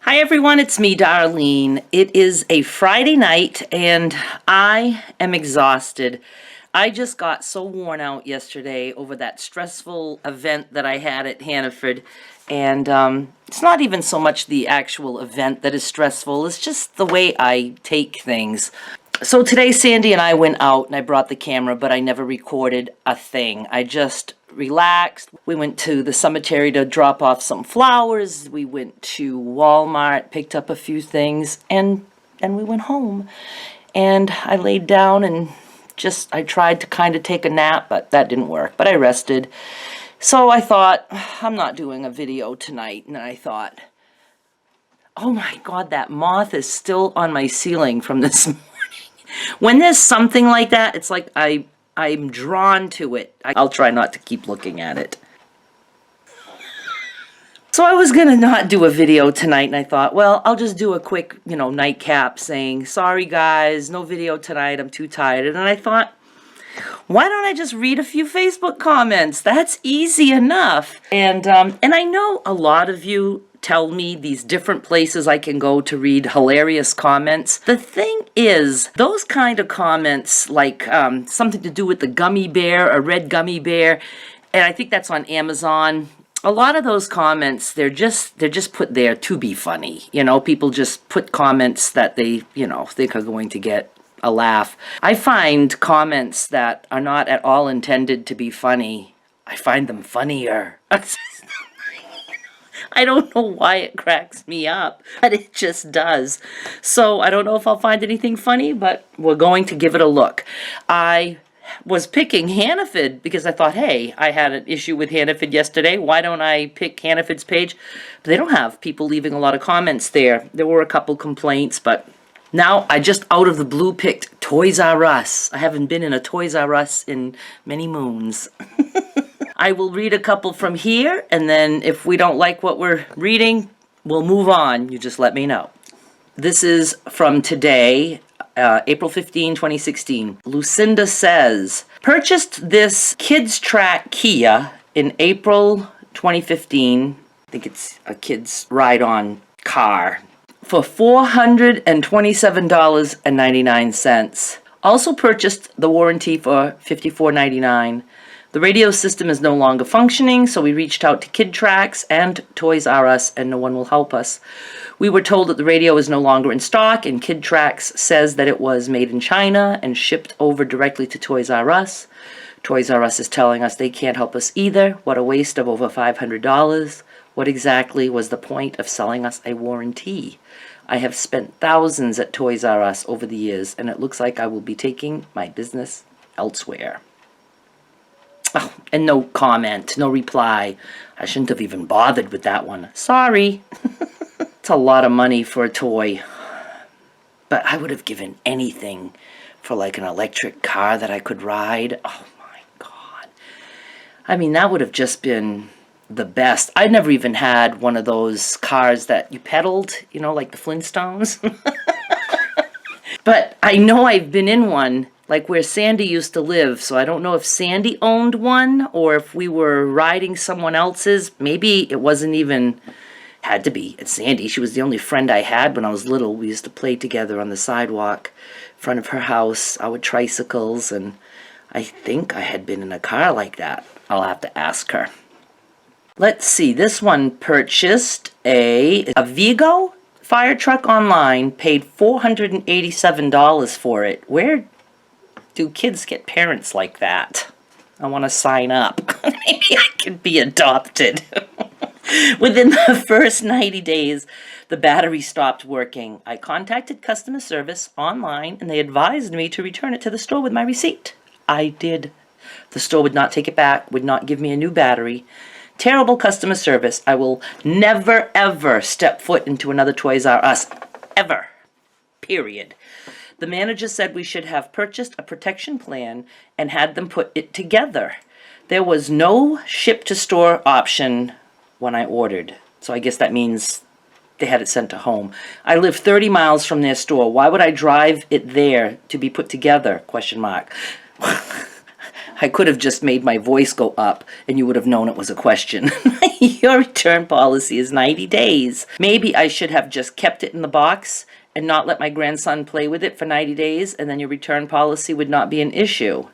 Hi everyone, it's me, Darlene. It is a Friday night and I am exhausted. I just got so worn out yesterday over that stressful event that I had at Hannaford. And it's not even so much the actual event that is stressful, it's just the way I take things. So today Sandy and I went out and I brought the camera, but I never recorded a thing. I just relaxed. We went to the cemetery to drop off some flowers. We went to Walmart, picked up a few things, and we went home. And I laid down and I tried to kind of take a nap, but that didn't work. But I rested. So I thought, I'm not doing a video tonight. And I thought, oh my God, that moth is still on my ceiling from this morning. When there's something like that, it's like I'm drawn to it. I'll try not to keep looking at it. So I was gonna not do a video tonight, and I thought, well, I'll just do a quick, nightcap saying, sorry guys, no video tonight, I'm too tired. And then I thought, why don't I just read a few Facebook comments? That's easy enough. And I know a lot of you tell me these different places I can go to read hilarious comments. The thing is, those kind of comments, like something to do with the gummy bear, a red gummy bear, and I think that's on Amazon. A lot of those comments, they're just put there to be funny. People just put comments that they, think are going to get a laugh. I find comments that are not at all intended to be funny, I find them funnier. I don't know why it cracks me up, but it just does. So I don't know if I'll find anything funny, but we're going to give it a look. I was picking Hannaford because I thought, hey, I had an issue with Hannaford yesterday. Why don't I pick Hannaford's page? But they don't have people leaving a lot of comments there. There were a couple complaints, but now I just out of the blue picked Toys R Us. I haven't been in a Toys R Us in many moons. I will read a couple from here, and then if we don't like what we're reading, we'll move on. You just let me know. This is from today, April 15, 2016. Lucinda says, purchased this Kids Track Kia in April 2015. I think it's a kid's ride-on car for $427.99. Also purchased the warranty for $54.99. The radio system is no longer functioning, so we reached out to Kid Tracks and Toys R Us, and no one will help us. We were told that the radio is no longer in stock, and Kid Tracks says that it was made in China and shipped over directly to Toys R Us. Toys R Us is telling us they can't help us either. What a waste of over $500. What exactly was the point of selling us a warranty? I have spent thousands at Toys R Us over the years, and it looks like I will be taking my business elsewhere. Oh, and no comment, no reply. I shouldn't have even bothered with that one. Sorry. It's a lot of money for a toy. But I would have given anything for like an electric car that I could ride. Oh my God. I mean, that would have just been the best. I never even had one of those cars that you pedaled, like the Flintstones. But I know I've been in one, like where Sandy used to live, so I don't know if Sandy owned one or if we were riding someone else's. Maybe it wasn't even, had to be, it's Sandy. She was the only friend I had when I was little. We used to play together on the sidewalk in front of her house, our tricycles, and I think I had been in a car like that. I'll have to ask her. Let's see, this one purchased a Vigo fire truck online, paid $487 for it. Where do kids get parents like that? I want to sign up. Maybe I could be adopted. Within the first 90 days, the battery stopped working. I contacted customer service online, and they advised me to return it to the store with my receipt. I did. The store would not take it back, would not give me a new battery. Terrible customer service. I will never, ever step foot into another Toys R Us. Ever. Period. The manager said we should have purchased a protection plan and had them put it together. There was no ship-to-store option when I ordered. So I guess that means they had it sent to home. I live 30 miles from their store. Why would I drive it there to be put together? Question mark. I could have just made my voice go up and you would have known it was a question. Your return policy is 90 days. Maybe I should have just kept it in the box and not let my grandson play with it for 90 days, and then your return policy would not be an issue.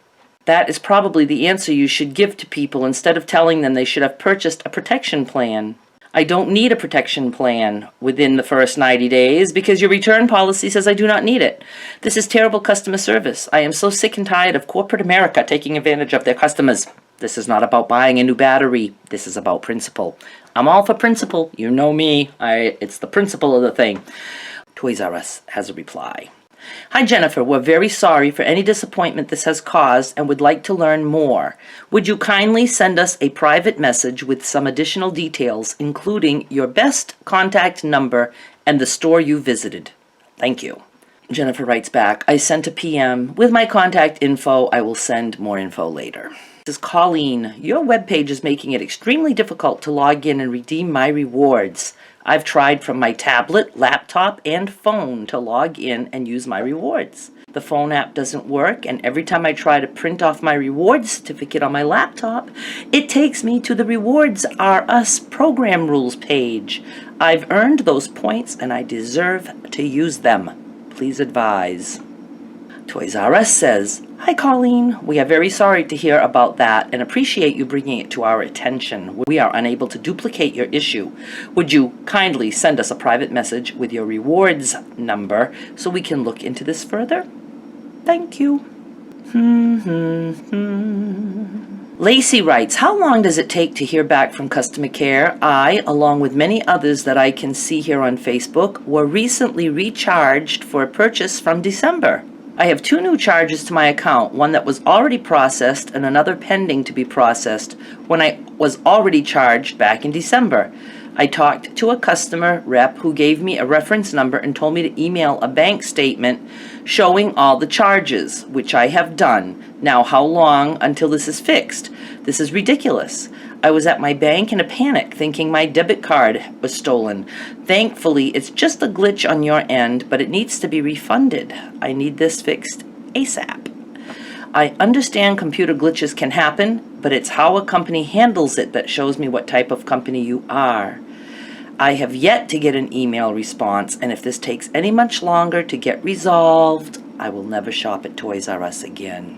That is probably the answer you should give to people instead of telling them they should have purchased a protection plan. I don't need a protection plan within the first 90 days because your return policy says I do not need it. This is terrible customer service. I am so sick and tired of corporate America taking advantage of their customers. This is not about buying a new battery. This is about principle. I'm all for principle. You know me. It's the principle of the thing. Toys R Us has a reply. Hi Jennifer, we're very sorry for any disappointment this has caused and would like to learn more. Would you kindly send us a private message with some additional details, including your best contact number and the store you visited? Thank you. Jennifer writes back, I sent a PM with my contact info. I will send more info later. This is Colleen. Your webpage is making it extremely difficult to log in and redeem my rewards. I've tried from my tablet, laptop, and phone to log in and use my rewards. The phone app doesn't work, and every time I try to print off my rewards certificate on my laptop, it takes me to the Rewards Are Us program rules page. I've earned those points, and I deserve to use them. Please advise. Toys R Us says, Hi Colleen, we are very sorry to hear about that and appreciate you bringing it to our attention. We are unable to duplicate your issue. Would you kindly send us a private message with your rewards number so we can look into this further? Thank you. Lacey writes, how long does it take to hear back from customer care? I, along with many others that I can see here on Facebook, were recently recharged for a purchase from December. I have 2 new charges to my account, one that was already processed and another pending to be processed when I was already charged back in December. I talked to a customer rep who gave me a reference number and told me to email a bank statement showing all the charges, which I have done. Now, how long until this is fixed? This is ridiculous. I was at my bank in a panic, thinking my debit card was stolen. Thankfully, it's just a glitch on your end, but it needs to be refunded. I need this fixed ASAP. I understand computer glitches can happen, but it's how a company handles it that shows me what type of company you are. I have yet to get an email response, and if this takes any much longer to get resolved, I will never shop at Toys R Us again.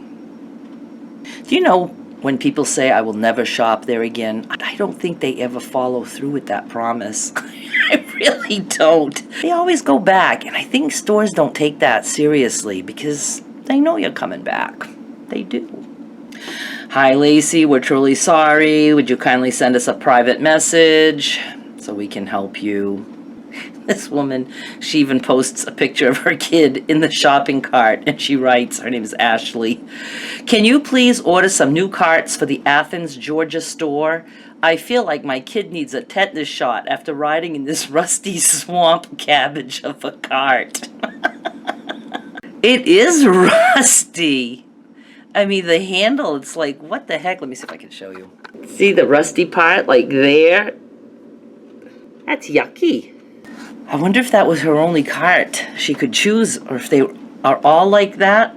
Do you know, when people say I will never shop there again, I don't think they ever follow through with that promise. I really don't. They always go back, and I think stores don't take that seriously because they know you're coming back. They do. Hi, Lacey. We're truly sorry. Would you kindly send us a private message so we can help you? This woman, she even posts a picture of her kid in the shopping cart, and she writes, her name is Ashley, can you please order some new carts for the Athens, Georgia store? I feel like my kid needs a tetanus shot after riding in this rusty swamp cabbage of a cart. It is rusty. I mean, the handle, it's like, what the heck? Let me see if I can show you. See the rusty part, like there? That's yucky. I wonder if that was her only cart she could choose, or if they are all like that.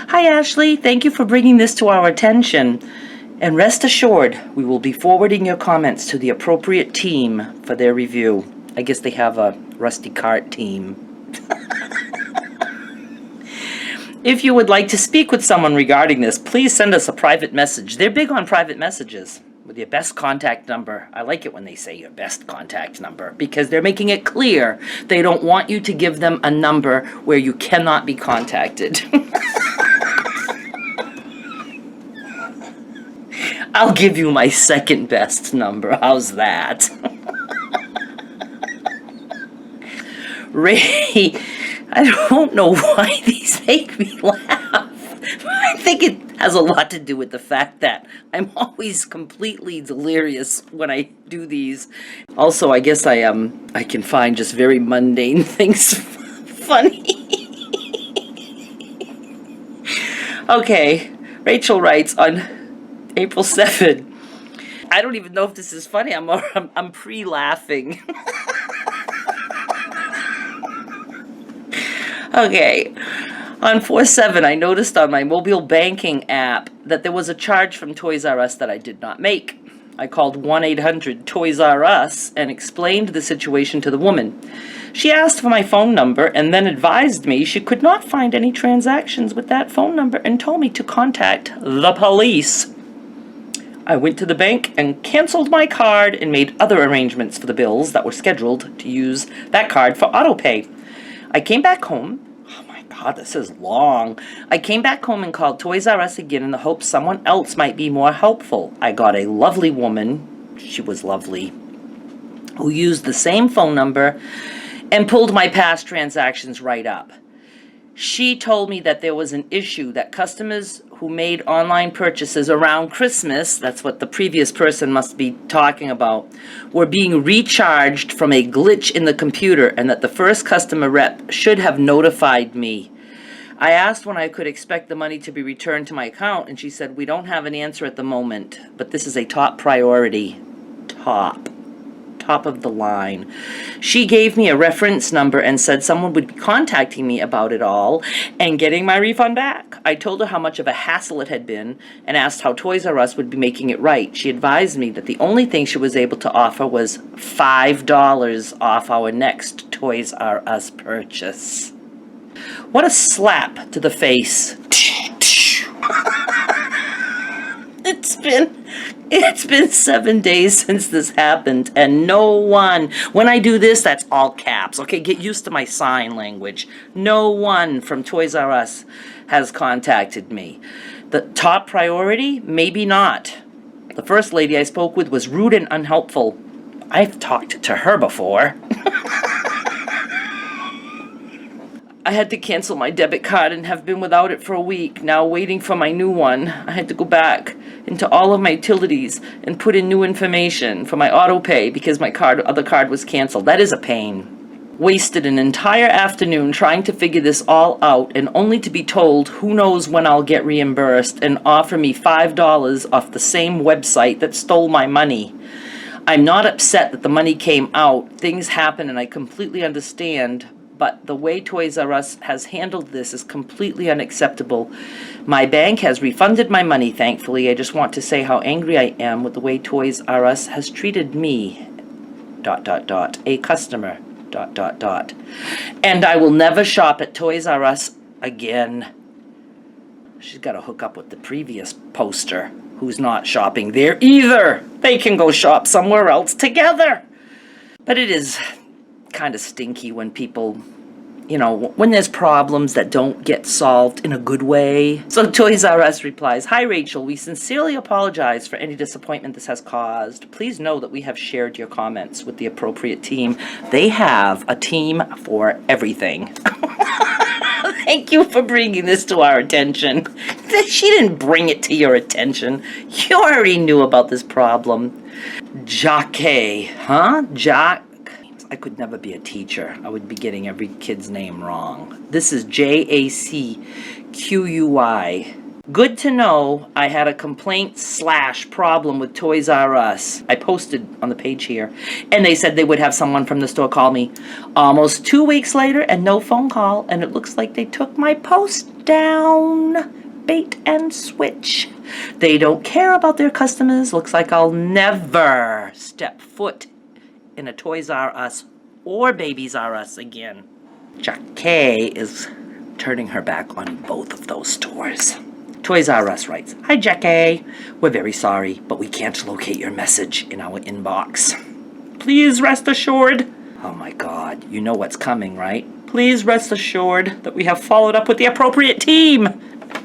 Hi, Ashley. Thank you for bringing this to our attention. And rest assured, we will be forwarding your comments to the appropriate team for their review. I guess they have a rusty cart team. If you would like to speak with someone regarding this, please send us a private message. They're big on private messages with your best contact number. I like it when they say your best contact number because they're making it clear they don't want you to give them a number where you cannot be contacted. I'll give you my second best number. How's that? Ray, I don't know why these make me laugh. I think it has a lot to do with the fact that I'm always completely delirious when I do these. Also, I guess I can find just very mundane things funny. Okay, Rachel writes on April 7. I don't even know if this is funny. I'm pre-laughing. Okay. On 4/7, I noticed on my mobile banking app that there was a charge from Toys R Us that I did not make. I called 1-800-TOYS-R-US and explained the situation to the woman. She asked for my phone number and then advised me she could not find any transactions with that phone number and told me to contact the police. I went to the bank and canceled my card and made other arrangements for the bills that were scheduled to use that card for auto pay. I came back home. Oh my God, this is long. I came back home and called Toys R Us again in the hope someone else might be more helpful. I got a lovely woman, she was lovely, who used the same phone number and pulled my past transactions right up. She told me that there was an issue that customers who made online purchases around Christmas, that's what the previous person must be talking about, were being recharged from a glitch in the computer and that the first customer rep should have notified me. I asked when I could expect the money to be returned to my account, and she said, "We don't have an answer at the moment, but this is a top priority." Top of the line. She gave me a reference number and said someone would be contacting me about it all and getting my refund back. I told her how much of a hassle it had been and asked how Toys R Us would be making it right. She advised me that the only thing she was able to offer was $5 off our next Toys R Us purchase. What a slap to the face. It's been 7 days since this happened, and no one, when I do this, that's all caps, okay? Get used to my sign language. No one from Toys R Us has contacted me. The top priority? Maybe not. The first lady I spoke with was rude and unhelpful. I've talked to her before. I had to cancel my debit card and have been without it for a week, now waiting for my new one. I had to go back into all of my utilities and put in new information for my auto pay because my other card was canceled. That is a pain. Wasted an entire afternoon trying to figure this all out and only to be told who knows when I'll get reimbursed and offer me $5 off the same website that stole my money. I'm not upset that the money came out. Things happen and I completely understand. But the way Toys R Us has handled this is completely unacceptable. My bank has refunded my money, thankfully. I just want to say how angry I am with the way Toys R Us has treated me, ... a customer, ... And I will never shop at Toys R Us again. She's got to hook up with the previous poster, who's not shopping there either. They can go shop somewhere else together. But it is kind of stinky when people, when there's problems that don't get solved in a good way. So Toys R Us replies, "Hi Rachel, we sincerely apologize for any disappointment this has caused. Please know that we have shared your comments with the appropriate team." They have a team for everything. Thank you for bringing this to our attention. She didn't bring it to your attention. You already knew about this problem. Jacquet, huh? I could never be a teacher. I would be getting every kid's name wrong. This is JACQUI. Good to know I had a complaint/problem with Toys R Us. I posted on the page here. And they said they would have someone from the store call me. Almost 2 weeks later and no phone call. And it looks like they took my post down. Bait and switch. They don't care about their customers. Looks like I'll never step foot in a Toys R Us or Babies R Us again. Jacquet is turning her back on both of those stores. Toys R Us writes, "Hi Jacquet, we're very sorry, but we can't locate your message in our inbox. Please rest assured," oh my God, you know what's coming, right? "Please rest assured that we have followed up with the appropriate team,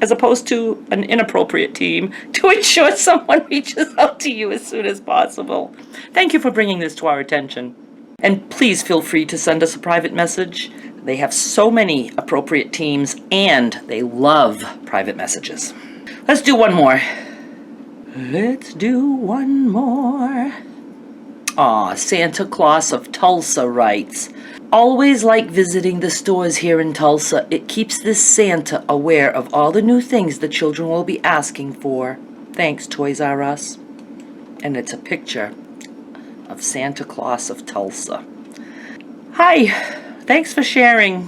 as opposed to an inappropriate team, to ensure someone reaches out to you as soon as possible. Thank you for bringing this to our attention. And please feel free to send us a private message. They have so many appropriate teams, and they love private messages." Let's do one more. Aw, Santa Claus of Tulsa writes, "Always like visiting the stores here in Tulsa. It keeps this Santa aware of all the new things the children will be asking for. Thanks, Toys R Us." And it's a picture of Santa Claus of Tulsa. Hi, thanks for sharing.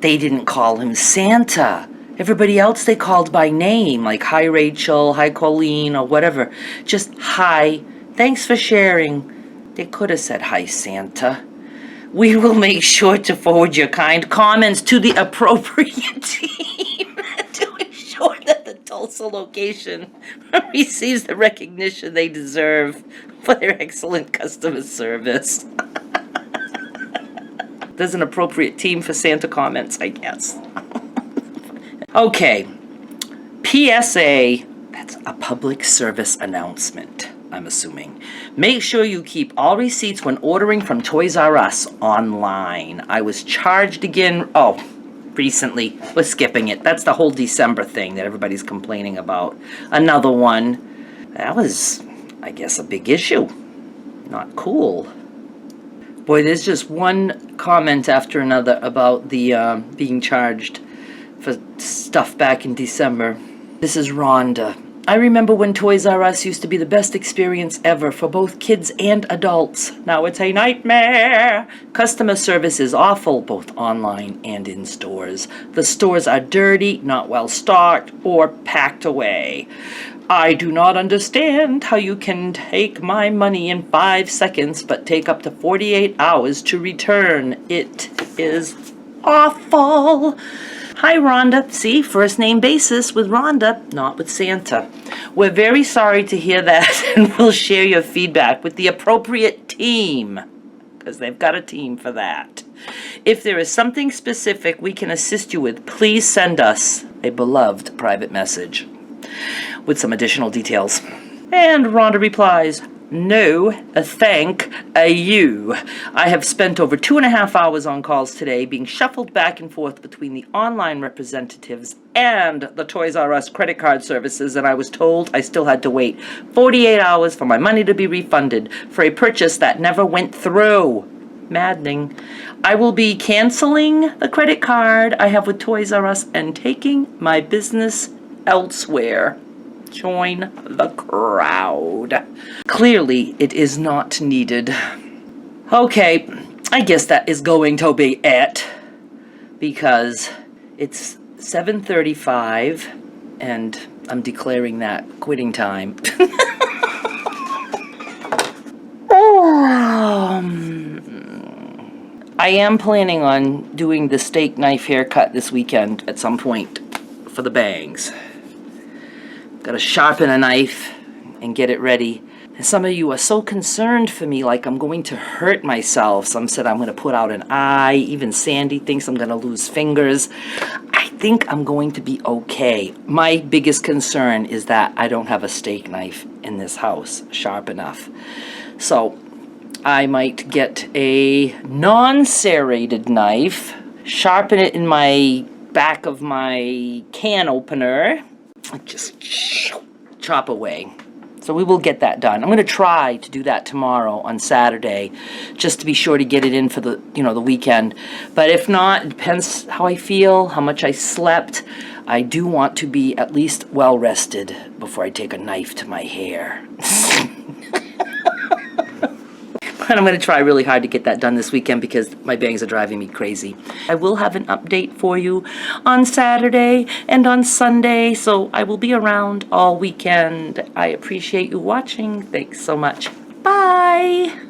They didn't call him Santa. Everybody else they called by name, like hi Rachel, hi Colleen, or whatever. Just hi, thanks for sharing. They could have said hi Santa. We will make sure to forward your kind comments to the appropriate team to ensure that the Tulsa location receives the recognition they deserve for their excellent customer service. There's an appropriate team for Santa comments, I guess. Okay. PSA, that's a public service announcement, I'm assuming. Make sure you keep all receipts when ordering from Toys R Us online. I was charged again, recently. We're skipping it. That's the whole December thing that everybody's complaining about. Another one. That was, I guess, a big issue. Not cool. Boy, there's just one comment after another about the being charged for stuff back in December. This is Rhonda. I remember when Toys R Us used to be the best experience ever for both kids and adults. Now it's a nightmare. Customer service is awful, both online and in stores. The stores are dirty, not well stocked, or packed away. I do not understand how you can take my money in 5 seconds, but take up to 48 hours to return. It is awful. Hi, Rhonda. See, first name basis with Rhonda, not with Santa. We're very sorry to hear that, and we'll share your feedback with the appropriate team, because they've got a team for that. If there is something specific we can assist you with, please send us a beloved private message with some additional details. And Rhonda replies, no, thank you. I have spent over 2.5 hours on calls today, being shuffled back and forth between the online representatives and the Toys R Us credit card services, and I was told I still had to wait 48 hours for my money to be refunded for a purchase that never went through. Maddening. I will be canceling the credit card I have with Toys R Us and taking my business elsewhere. Join the crowd. Clearly, it is not needed. Okay, I guess that is going to be it, because it's 7:35 and I'm declaring that quitting time. I am planning on doing the steak knife haircut this weekend at some point for the bangs. Gotta sharpen a knife and get it ready. And some of you are so concerned for me, like I'm going to hurt myself. Some said I'm gonna put out an eye. Even Sandy thinks I'm gonna lose fingers. I think I'm going to be okay. My biggest concern is that I don't have a steak knife in this house sharp enough. So I might get a non-serrated knife, sharpen it in my back of my can opener, just chop away. So we will get that done. I'm going to try to do that tomorrow on Saturday, just to be sure to get it in for the, the weekend. But if not, it depends how I feel, how much I slept. I do want to be at least well rested before I take a knife to my hair. And I'm going to try really hard to get that done this weekend because my bangs are driving me crazy. I will have an update for you on Saturday and on Sunday, so I will be around all weekend. I appreciate you watching. Thanks so much. Bye!